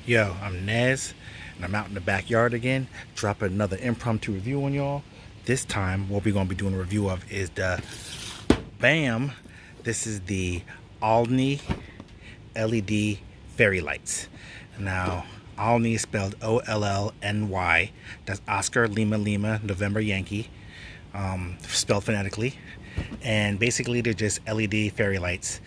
Yo, I'm Nez, and I'm out in the backyard again, dropping another impromptu review on y'all. This time, what we're going to be doing a review of is the BAM. This is the Ollny LED fairy lights. Now, Ollny is spelled O-L-L-N-Y. That's Oscar Lima Lima November Yankee, spelled phonetically. And basically, they're just LED fairy lights.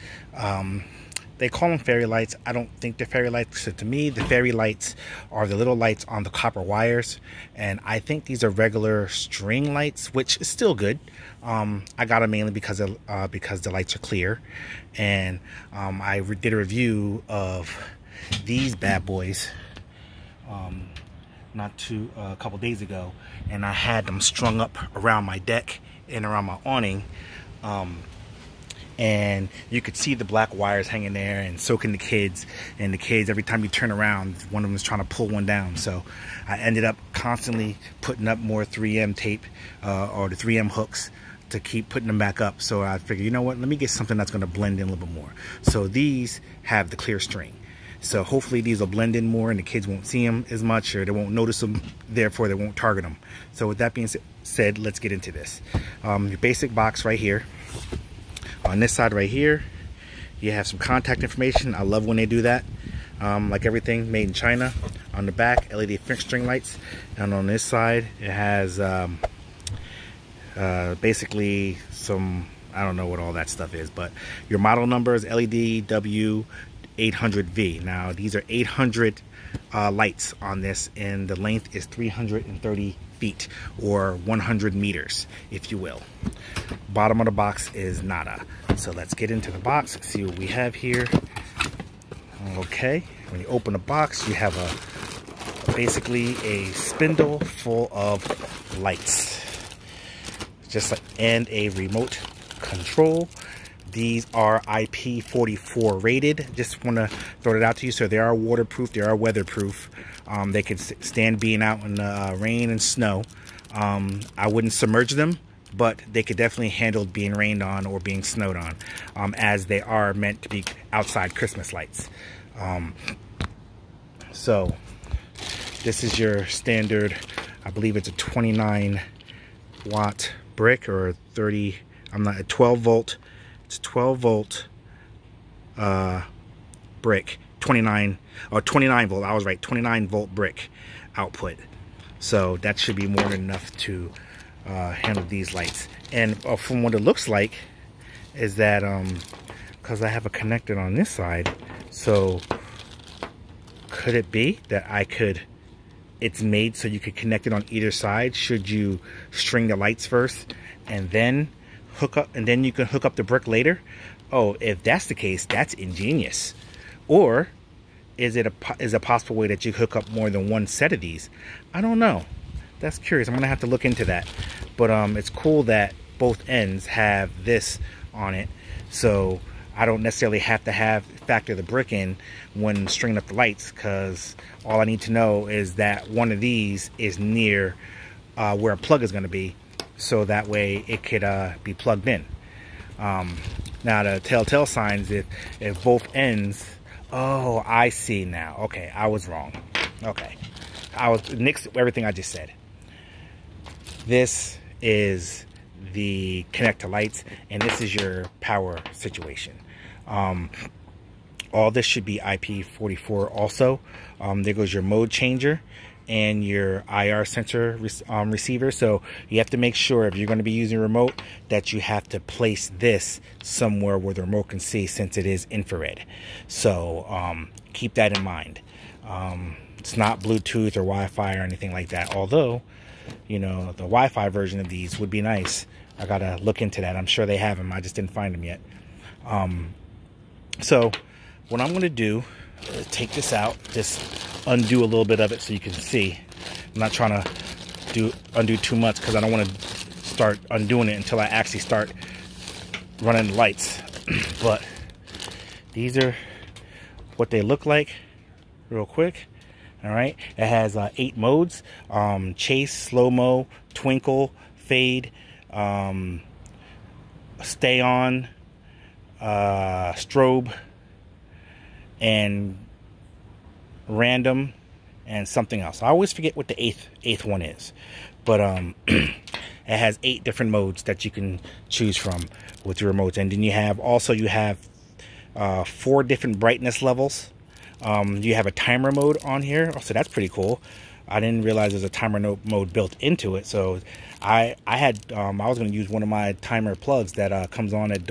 They call them fairy lights. I don't think they're fairy lights. So to me, the fairy lights are the little lights on the copper wires. And I think these are regular string lights, which is still good. I got them mainly because the lights are clear. And I did a review of these bad boys a couple days ago. And I had them strung up around my deck and around my awning. And you could see the black wires hanging there and soaking the kids. And the kids, every time you turn around, one of them is trying to pull one down. So I ended up constantly putting up more 3M tape or the 3M hooks to keep putting them back up. So I figured, you know what, let me get something that's going to blend in a little bit more. So these have the clear string. So hopefully these will blend in more and the kids won't see them as much, or they won't notice them, therefore they won't target them. So with that being said, let's get into this. Your basic box right here. On this side right here, you have some contact information. I love when they do that. Like everything made in China. On the back, LED string lights. And on this side, it has basically some, I don't know what all that stuff is, but your model number is LED W800V. Now, these are 800 lights on this, and the length is 330 feet, or 100 meters, if you will. Bottom of the box is nada. So let's get into the box, see what we have here. Okay, when you open the box, you have basically a spindle full of lights, and a remote control. These are IP44 rated. Just want to throw it out to you. So they are waterproof, they are weatherproof. They could stand being out in the rain and snow. I wouldn't submerge them, but they could definitely handle being rained on or being snowed on, as they are meant to be outside Christmas lights. So this is your standard, I believe it's a 29 watt brick, or 30, a 12 volt. It's 12 volt brick, 29 volt. I was right, 29 volt brick output. So that should be more than enough to handle these lights. And from what it looks like is that because I have a connector on this side, so could it be that it's made so you could connect it on either side should you string the lights first and then hook up, and then you can hook up the brick later? Oh, if that's the case, that's ingenious. Or is it a possible way that you hook up more than one set of these? I don't know. That's curious. I'm gonna have to look into that. But it's cool that both ends have this on it, so I don't necessarily have to factor the brick in when stringing up the lights, because all I need to know is that one of these is near where a plug is going to be, so that way it could be plugged in. Now the telltale signs, if both ends, oh, I see now. Okay, I was wrong. Okay, I was nixed everything I just said. This is the connect to lights, and this is your power situation. All this should be IP44 also. There goes your mode changer and your IR sensor receiver. So you have to make sure, if you're going to be using a remote, that you have to place this somewhere where the remote can see, since it is infrared. So keep that in mind. It's not Bluetooth or Wi-Fi or anything like that, although, you know, the Wi-Fi version of these would be nice. I gotta look into that. I'm sure they have them, I just didn't find them yet. So what I'm going to do is take this out, just undo a little bit of it so you can see. I'm not trying to undo too much, because I don't want to start undoing it until I actually start running the lights. But these are what they look like real quick. All right, it has 8 modes: chase, slow-mo, twinkle, fade, stay on, strobe, and random, and something else. I always forget what the eighth one is, but it has 8 different modes that you can choose from with your remotes. And then you have 4 different brightness levels. You have a timer mode on here, so that's pretty cool. I didn't realize there's a timer mode built into it. So I was going to use one of my timer plugs that comes on at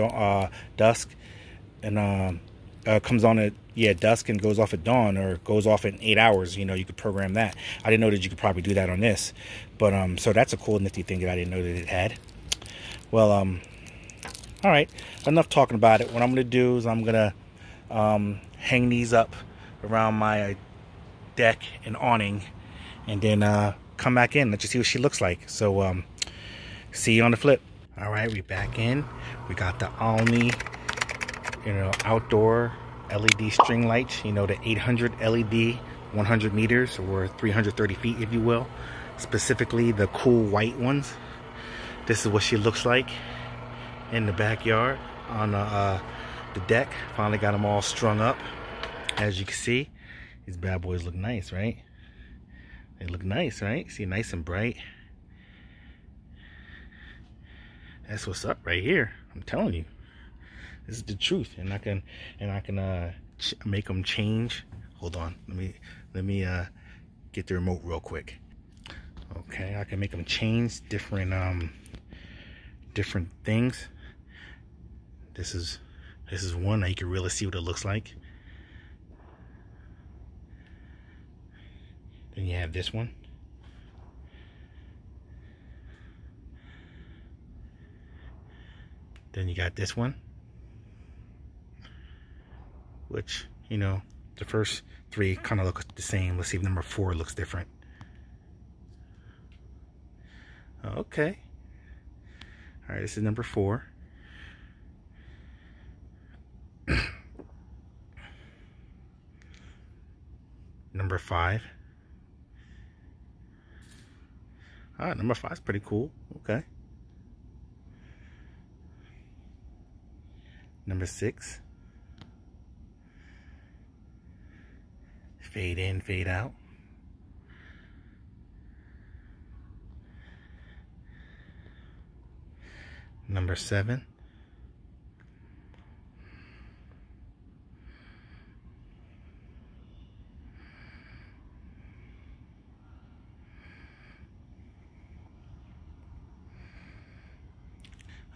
dusk, and comes on at dusk and goes off at dawn, or goes off in 8 hours. You know, you could program that. I didn't know that you could probably do that on this, but so that's a cool nifty thing that I didn't know that it had. Well, all right, enough talking about it. What I'm gonna do is I'm gonna hang these up around my deck and awning, and then come back in, let you see what she looks like. So see you on the flip. All right, we back in. We got the Ollny, you know, outdoor LED string lights, you know, the 800 LED, 100 meters or 330 feet, if you will. Specifically the cool white ones. This is what she looks like in the backyard on the deck. Finally got them all strung up. As you can see, these bad boys look nice, right? They look nice, right? See, nice and bright. That's what's up right here. I'm telling you, this is the truth. And I can make them change. Hold on, let me get the remote real quick. Okay, I can make them change different things. This is one that you can really see what it looks like. Then you have this one. Then you got this one, which, you know, the first 3 kind of look the same. Let's see if number 4 looks different. Okay. All right, this is number 4. Number 5. Ah, number 5 is pretty cool. Okay. Number 6. Fade in, fade out. Number 7.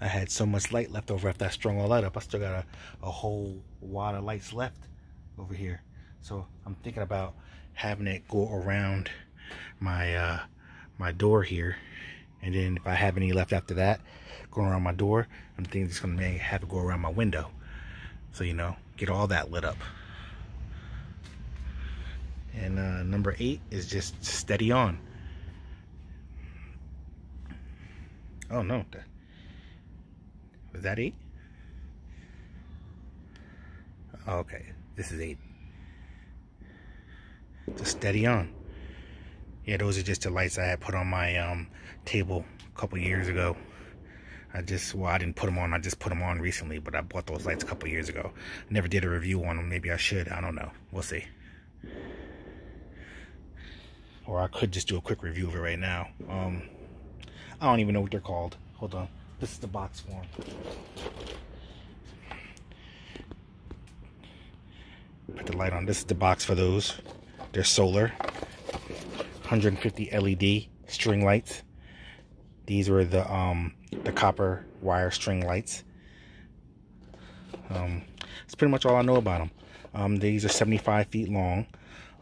I had so much light left over after I strung all that up. I still got a whole wad of lights left over here. So I'm thinking about having it go around my my door here, and then if I have any left after that going around my door, I'm thinking it's gonna have it go around my window, so, you know, get all that lit up. And number 8 is just steady on. Oh no, was that 8? Oh, okay, this is 8. Just steady on. Yeah, those are just the lights I had put on my table a couple years ago. I didn't put them on. I just put them on recently, but I bought those lights a couple years ago. Never did a review on them. Maybe I should. I don't know. We'll see. Or I could just do a quick review of it right now. I don't even know what they're called. Hold on. This is the box for them. Put the light on. This is the box for those. They're solar. 150 LED string lights. These were the copper wire string lights. That's pretty much all I know about them. These are 75 feet long.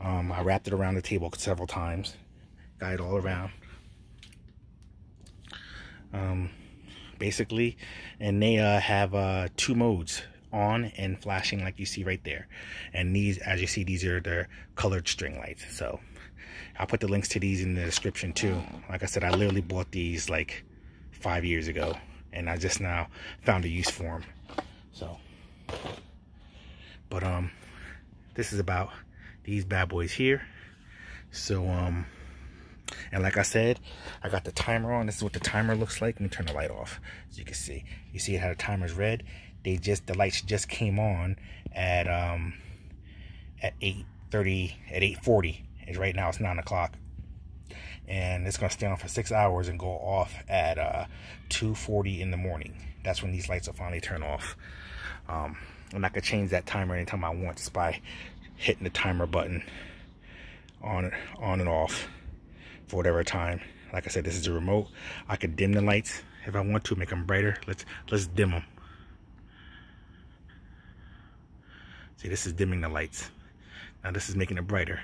I wrapped it around the table several times. Got it all around. Basically, and they have 2 modes, on and flashing, like you see right there. And these, as you see, these are their colored string lights. So I'll put the links to these in the description too. Like I said, I literally bought these like 5 years ago, and I just now found a use for them. So, but this is about these bad boys here. So and like I said, I got the timer on. This is what the timer looks like. Let me turn the light off, as you can see. You see how the timer's red. The lights just came on at 8 8:30, at 8:40. And right now it's 9 o'clock. And it's going to stay on for 6 hours and go off at 2:40 in the morning. That's when these lights will finally turn off. And I could change that timer anytime I want just by hitting the timer button on and off for whatever time. Like I said, this is a remote. I could dim the lights if I want to, make them brighter. Let's dim them. See, this is dimming the lights. Now this is making it brighter.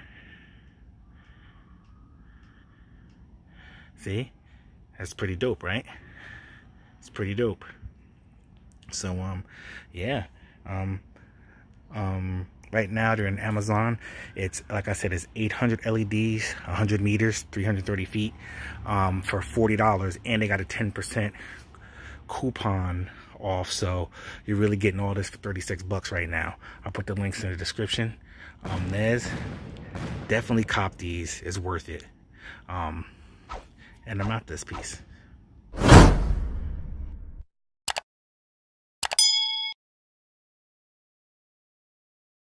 See? That's pretty dope, right? It's pretty dope. So, yeah. Right now they're in Amazon. It's, like I said, it's 800 LEDs, 100 meters, 330 feet, for $40. And they got a 10% coupon off. So you're really getting all this for 36 bucks right now. I'll put the links in the description. Nez, definitely cop these. It's worth it. And I'm out this piece.